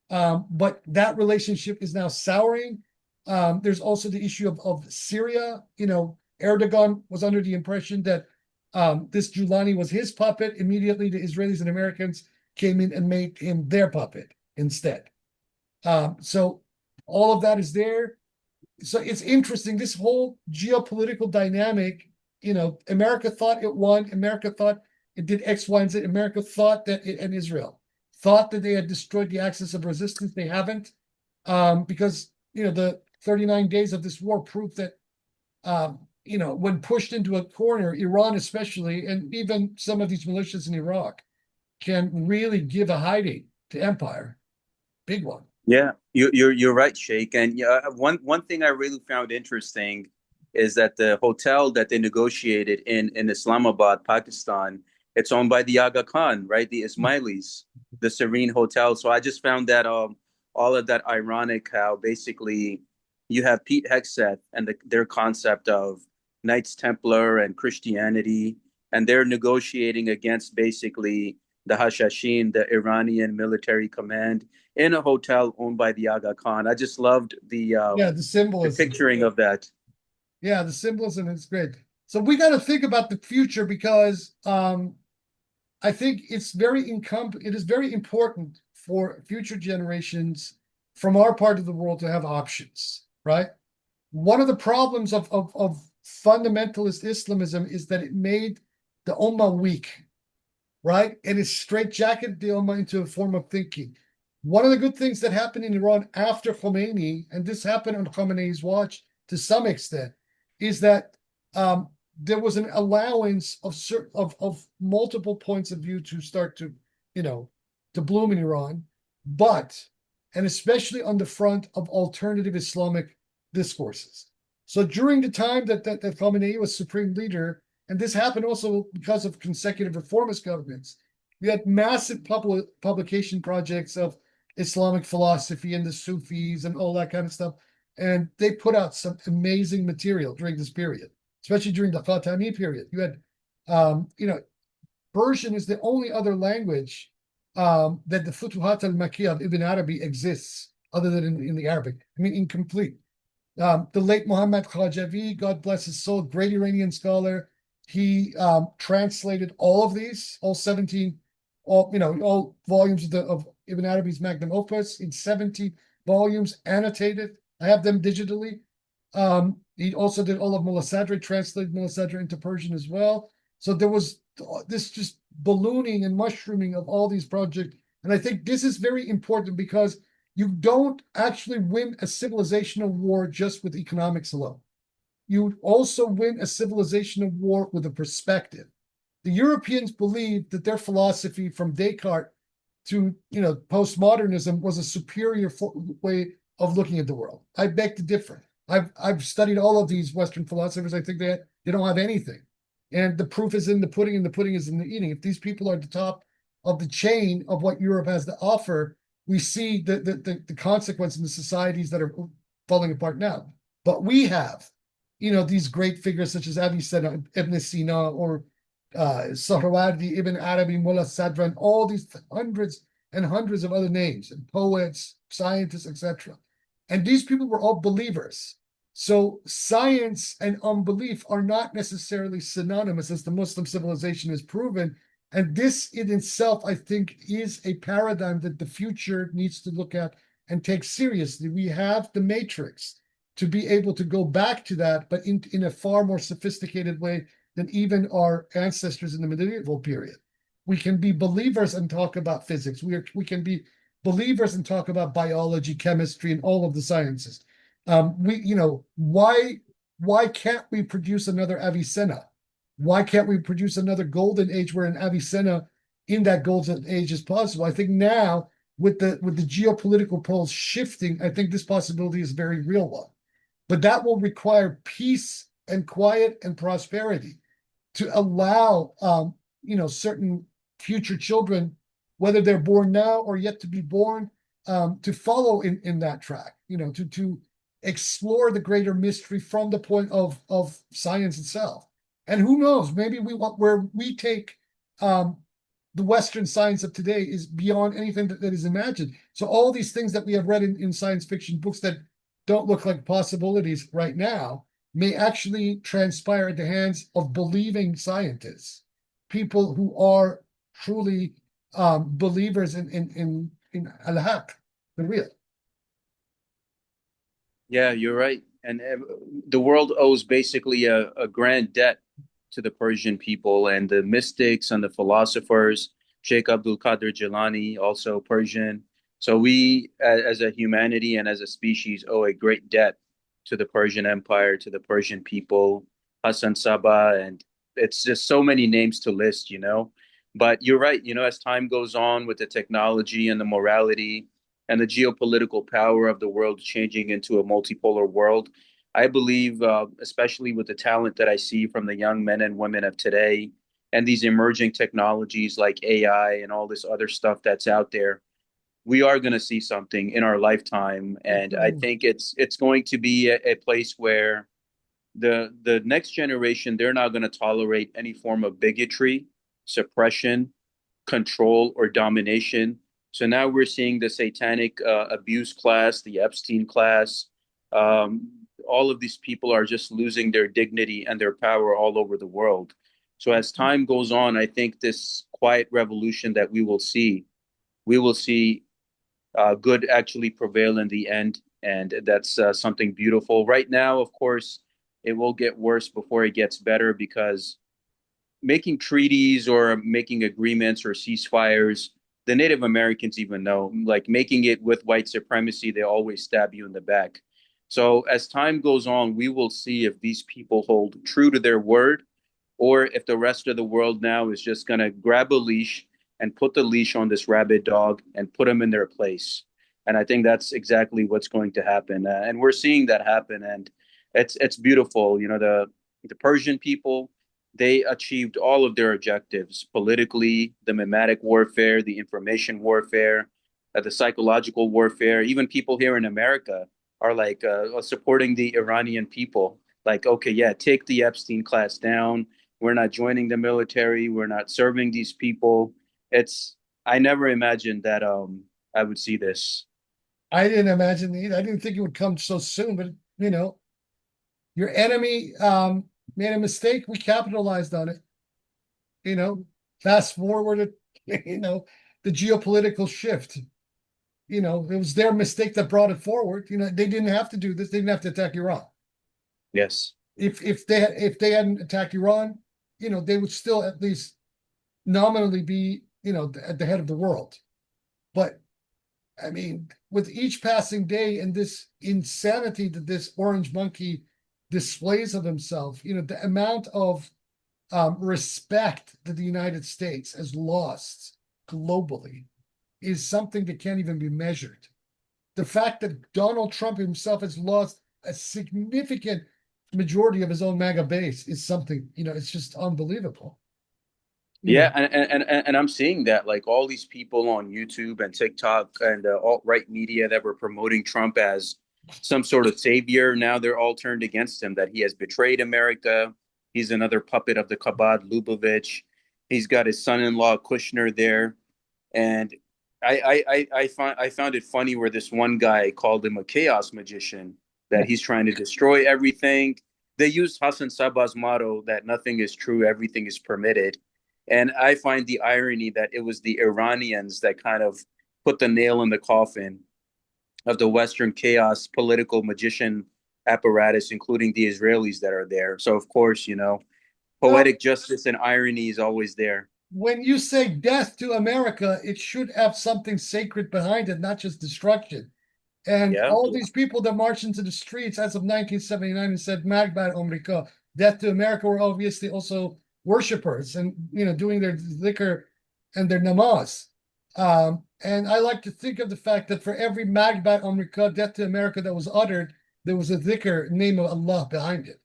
Speaker 1: But that relationship is now souring. There's also the issue of Syria. Erdogan was under the impression that this Giuliani was his puppet. Immediately, the Israelis and Americans came in and made him their puppet instead. So all of that is there. So it's interesting, this whole geopolitical dynamic. America thought it won. America thought it did X, Y, and Z. America thought that and Israel thought that they had destroyed the axis of resistance. They haven't, because the 39 days of this war proved that when pushed into a corner, Iran especially, and even some of these militias in Iraq, can really give a hiding to empire. Big one.
Speaker 2: Yeah, you're right, Sheikh. And one thing I really found interesting is that the hotel that they negotiated in Islamabad, Pakistan, it's owned by the Aga Khan, right? The Ismailis, the Serene Hotel. So I just found that all of that ironic, how basically you have Pete Hegseth and their concept of Knights Templar and Christianity, and they're negotiating against basically the Hashashin, the Iranian military command, in a hotel owned by the Aga Khan. I just loved the
Speaker 1: the symbolism,
Speaker 2: picturing of that.
Speaker 1: Yeah, the symbolism is great. So we got to think about the future, because I think it is very important for future generations from our part of the world to have options, right? One of the problems of fundamentalist Islamism is that it made the Ummah weak, right? And it straitjacketed the Ummah into a form of thinking. One of the good things that happened in Iran after Khomeini, and this happened on Khomeini's watch to some extent, is that there was an allowance of multiple points of view to start to bloom in Iran, and especially on the front of alternative Islamic discourses. So during the time that Khomeini was supreme leader, and this happened also because of consecutive reformist governments, we had massive publication projects of Islamic philosophy and the Sufis and all that kind of stuff. And they put out some amazing material during this period, especially during the Khatami period. You had, Persian is the only other language that the Futuhat al-Makkiyah of Ibn Arabi exists, other than in the Arabic. I mean, incomplete. The late Muhammad Khajavi, God bless his soul, great Iranian scholar. He translated all of these, all 17, all volumes of Ibn Arabi's Magnum Opus in 70 volumes, annotated. I have them digitally. He also did all of Mullah Sadri, translated Mullah Sadri into Persian as well. So there was this just ballooning and mushrooming of all these projects. And I think this is very important, because you don't actually win a civilizational war just with economics alone. You also win a civilizational war with a perspective. The Europeans believed that their philosophy from Descartes to postmodernism was a superior way of looking at the world. I beg to differ. I've studied all of these Western philosophers. I think they don't have anything. And the proof is in the pudding, and the pudding is in the eating. If these people are at the top of the chain of what Europe has to offer, we see the consequence in the societies that are falling apart now. But we have, these great figures such as Avicenna, Ibn Sina, or Sohrawardi, Ibn Arabi, Mullah Sadran, all these hundreds and hundreds of other names, and poets, scientists, etc. And these people were all believers. So science and unbelief are not necessarily synonymous, as the Muslim civilization has proven. And this in itself, I think, is a paradigm that the future needs to look at and take seriously. We have the matrix to be able to go back to that, but in a far more sophisticated way than even our ancestors in the medieval period. We can be believers and talk about physics. We can be believers and talk about biology, chemistry, and all of the sciences. Why can't we produce another Avicenna? Why can't we produce another golden age where an Avicenna in that golden age is possible? I think now with the geopolitical poles shifting, I think this possibility is a very real one. But that will require peace and quiet and prosperity to allow certain future children, whether they're born now or yet to be born, to follow in that track, to explore the greater mystery from the point of science itself. And who knows, maybe where we take the Western science of today is beyond anything that is imagined. So all these things that we have read in science fiction books that don't look like possibilities right now may actually transpire at the hands of believing scientists, people who are truly believers in al-haq, the real.
Speaker 2: Yeah, you're right. And the world owes basically a grand debt to the Persian people and the mystics and the philosophers. Sheikh Abdul Qadir Jilani, also Persian. So we, as a humanity and as a species, owe a great debt to the Persian Empire, to the Persian people, Hassan Sabah, and it's just so many names to list. But you're right, as time goes on with the technology and the morality and the geopolitical power of the world changing into a multipolar world, I believe, especially with the talent that I see from the young men and women of today and these emerging technologies like AI and all this other stuff that's out there, we are going to see something in our lifetime. And I think it's going to be a place where the next generation, they're not going to tolerate any form of bigotry, suppression, control, or domination. So now we're seeing the satanic abuse class, the Epstein class. All of these people are just losing their dignity and their power all over the world. So as time goes on, I think this quiet revolution that we will see good actually prevail in the end, and that's something beautiful. Right now, of course, it will get worse before it gets better because making treaties or making agreements or ceasefires, the Native Americans even know, like making it with white supremacy, they always stab you in the back. So as time goes on, we will see if these people hold true to their word or if the rest of the world now is just going to grab a leash and put the leash on this rabid dog and put them in their place. And I think that's exactly what's going to happen. And we're seeing that happen. And it's beautiful. The Persian people, they achieved all of their objectives politically, the mimetic warfare, the information warfare, the psychological warfare. Even people here in America are like supporting the Iranian people. Like, okay, yeah, take the Epstein class down. We're not joining the military. We're not serving these people. It's I never imagined that I would see this.
Speaker 1: I didn't imagine I didn't think it would come so soon, but your enemy made a mistake. We capitalized on it. You know, Fast forward, the geopolitical shift. It was their mistake that brought it forward. They didn't have to do this. They didn't have to attack Iran.
Speaker 2: Yes.
Speaker 1: If they hadn't attacked Iran, they would still at least nominally be, at the head of the world. But I mean, with each passing day and this insanity that this orange monkey displays of himself, the amount of respect that the United States has lost globally is something that can't even be measured. The fact that Donald Trump himself has lost a significant majority of his own MAGA base is something, it's just unbelievable. You
Speaker 2: Yeah,
Speaker 1: know,
Speaker 2: and I'm seeing that like all these people on YouTube and TikTok and alt-right media that were promoting Trump as some sort of savior, now they're all turned against him, that he has betrayed America, He's another puppet of the Chabad Lubavitch. He's got his son-in-law Kushner there, and I found it funny where this one guy called him a chaos magician, that he's trying to destroy everything. They used Hassan Sabbah's motto that nothing is true, everything is permitted. And I find the irony that it was the Iranians that kind of put the nail in the coffin of the Western chaos political magician apparatus, including the Israelis that are there. So, of course,
Speaker 1: Well,
Speaker 2: poetic justice and irony is always there.
Speaker 1: when you say death to America, it should have something sacred behind it, not just destruction. And
Speaker 2: Yeah.
Speaker 1: all these people that marched into the streets as of 1979 and said "Magbat America," death to America, were obviously also worshipers and doing their dhikr and their namaz. And I like to think of the fact that for every "Magbat America," death to America, that was uttered, there was a dhikr, name of Allah, behind it.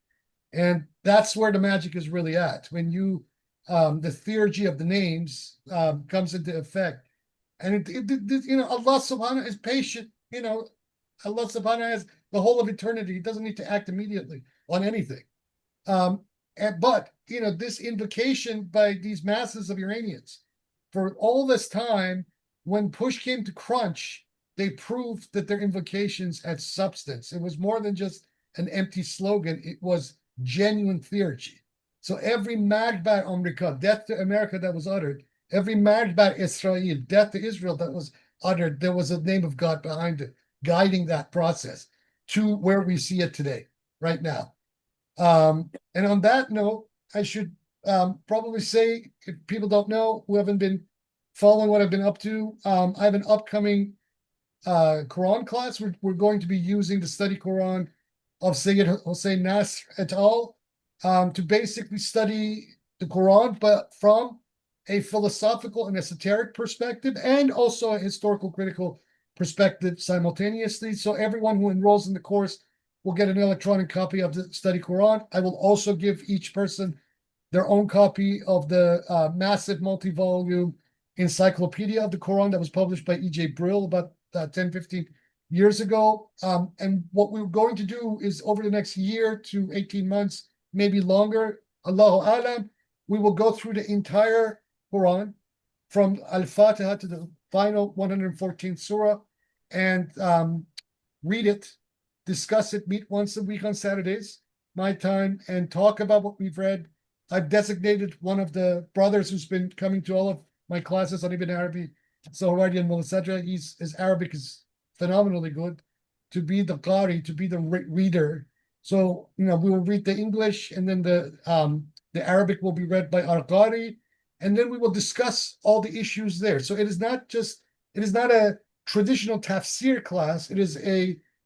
Speaker 1: And that's where the magic is really at. When the theurgy of the names comes into effect. And Allah subhanahu is patient. Allah subhanahu has the whole of eternity. He doesn't need to act immediately on anything. But this invocation by these masses of Iranians for all this time, when push came to crunch, they proved that their invocations had substance. It was more than just an empty slogan. It was genuine theurgy. So every Magbat America, death to America, that was uttered, every Magbat Israel, death to Israel, that was uttered, there was a name of God behind it, guiding that process to where we see it today, right now. And on that note, I should probably say, if people don't know, who haven't been following what I've been up to, I have an upcoming Quran class. We're going to be using the study Quran of Sayyid Hossein Nasr et al. To basically study the Quran, but from a philosophical and esoteric perspective, and also a historical critical perspective simultaneously. So everyone who enrolls in the course will get an electronic copy of the study Quran. I will also give each person their own copy of the massive multi-volume encyclopedia of the Quran that was published by E.J. Brill about 10, 15 years ago. And what we're going to do is, over the next year to 18 months, maybe longer, Allahu Alam, we will go through the entire Quran from Al-Fatiha to the final 114th surah and read it, discuss it, meet once a week on Saturdays, my time, and talk about what we've read. I've designated one of the brothers who's been coming to all of my classes on Ibn Arabi, Sohrawardi and Mullah. His Arabic is phenomenally good, to be the Qari, to be the reader. So, we will read the English, and then the Arabic will be read by our Qari, and then we will discuss all the issues there. So it is not a traditional tafsir class. It is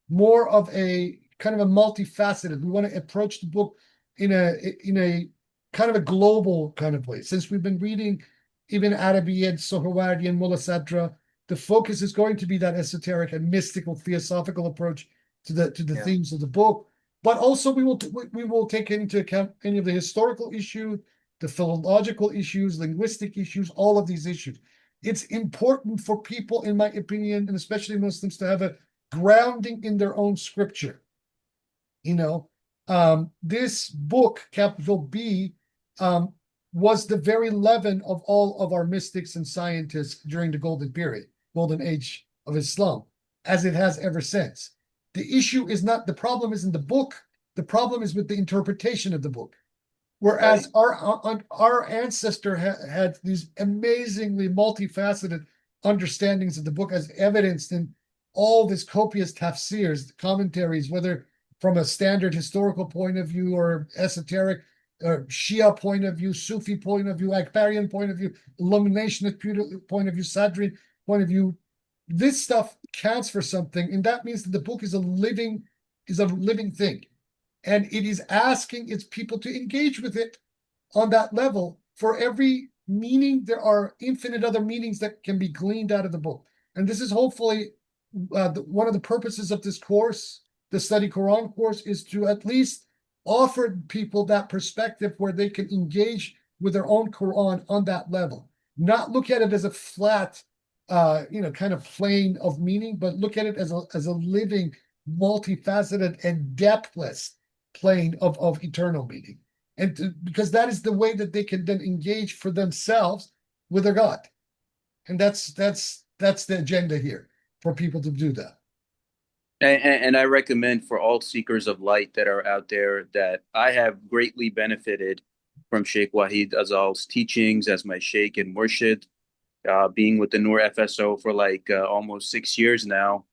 Speaker 1: more of a kind of a multifaceted. We want to approach the book in a kind of a global kind of way. Since we've been reading Ibn Arabi and Sohrawardi and Mullah Sadra, the focus is going to be that esoteric and mystical theosophical approach to the themes of the book. But also we will take into account any of the historical issues, the philological issues, linguistic issues, all of these issues. It's important for people, in my opinion, and especially Muslims, to have a grounding in their own scripture. This book, capital B, was the very leaven of all of our mystics and scientists during the golden age of Islam, as it has ever since. The problem isn't the book. The problem is with the interpretation of the book. Whereas our ancestor had these amazingly multifaceted understandings of the book, as evidenced in all this copious tafsirs, commentaries, whether from a standard historical point of view or esoteric or Shia point of view, Sufi point of view, Akbarian point of view, Illuminationist point of view, Sadri point of view. This stuff counts for something, and that means that the book is a living thing, and it is asking its people to engage with it on that level. For every meaning, there are infinite other meanings that can be gleaned out of the book, and this is hopefully one of the purposes of this course, the Study Quran course, is to at least offer people that perspective where they can engage with their own Quran on that level, not look at it as a flat kind of plane of meaning, but look at it as a living, multifaceted, and depthless plane of eternal meaning. because that is the way that they can then engage for themselves with their God. And that's the agenda here for people to do that.
Speaker 2: And I recommend for all seekers of light that are out there that I have greatly benefited from Sheikh Wahid Azal's teachings as my Sheikh and Murshid, being with the Noor FSO for like almost 6 years now.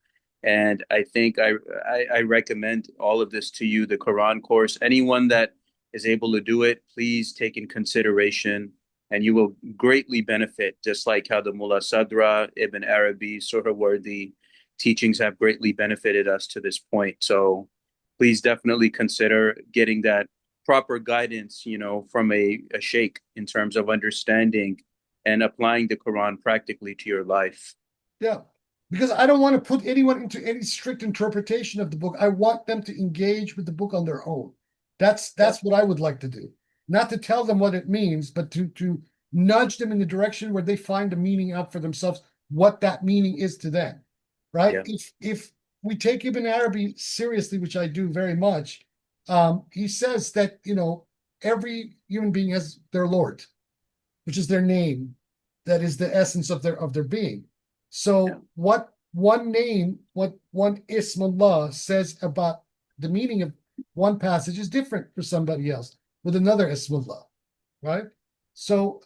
Speaker 2: And I think I recommend all of this to you, the Quran course. Anyone that is able to do it, please take in consideration and you will greatly benefit, just like how the Mullah Sadra, Ibn Arabi, Suhrawardi teachings have greatly benefited us to this point. So please definitely consider getting that proper guidance, from a sheikh in terms of understanding and applying the Quran practically to your life.
Speaker 1: Yeah. Because I don't want to put anyone into any strict interpretation of the book. I want them to engage with the book on their own. That's what I would like to do. Not to tell them what it means, but to nudge them in the direction where they find a meaning out for themselves, what that meaning is to them. Right?
Speaker 2: Yeah.
Speaker 1: If we take Ibn Arabi seriously, which I do very much, he says that, every human being has their Lord, which is their name, that is the essence of their being. So
Speaker 2: Yeah.
Speaker 1: what one name, what one Ismullah says about the meaning of one passage is different for somebody else with another Ismullah, right? So,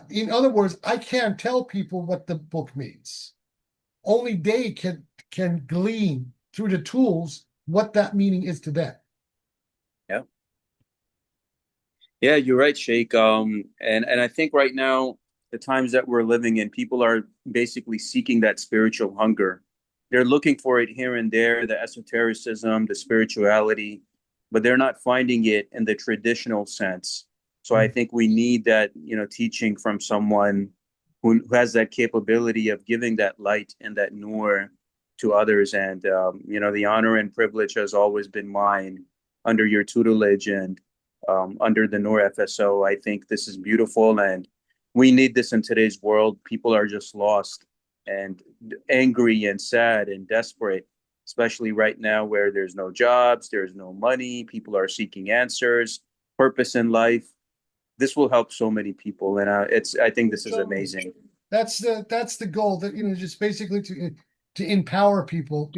Speaker 1: in other words, I can't tell people what the book means. Only they can glean through the tools what that meaning is to them.
Speaker 2: Yeah. Yeah, you're right, Sheikh. And I think right now, the times that we're living in, people are basically seeking that spiritual hunger. They're looking for it here and there, the esotericism, the spirituality, but they're not finding it in the traditional sense. So I think we need that, teaching from someone who has that capability of giving that light and that nur to others. And the honor and privilege has always been mine under your tutelage and under the Noor FSO. I think this is beautiful, and we need this in today's world. People are just lost and angry and sad and desperate, especially right now where there's no jobs, there's no money, people are seeking answers, purpose in life. This will help so many people, and I think this is amazing.
Speaker 1: That's the goal, that just basically to empower people,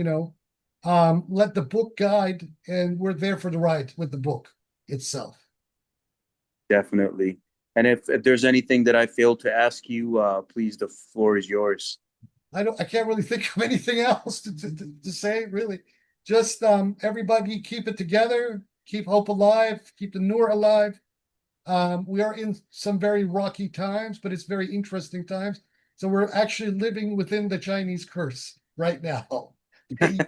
Speaker 1: let the book guide, and we're there for the ride with the book itself.
Speaker 2: Definitely. And if there's anything that I failed to ask you, please, the floor is yours.
Speaker 1: I can't really think of anything else to say, really. Just everybody keep it together, keep hope alive, keep the Noor alive. We are in some very rocky times, but it's very interesting times. So we're actually living within the Chinese curse right now.
Speaker 2: and,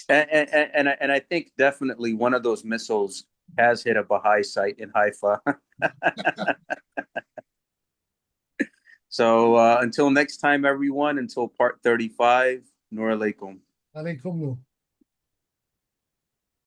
Speaker 2: and I think definitely one of those missiles has hit a Baha'i site in Haifa. So until next time, everyone, until part 35, Nur alaikum.
Speaker 1: Alaikum.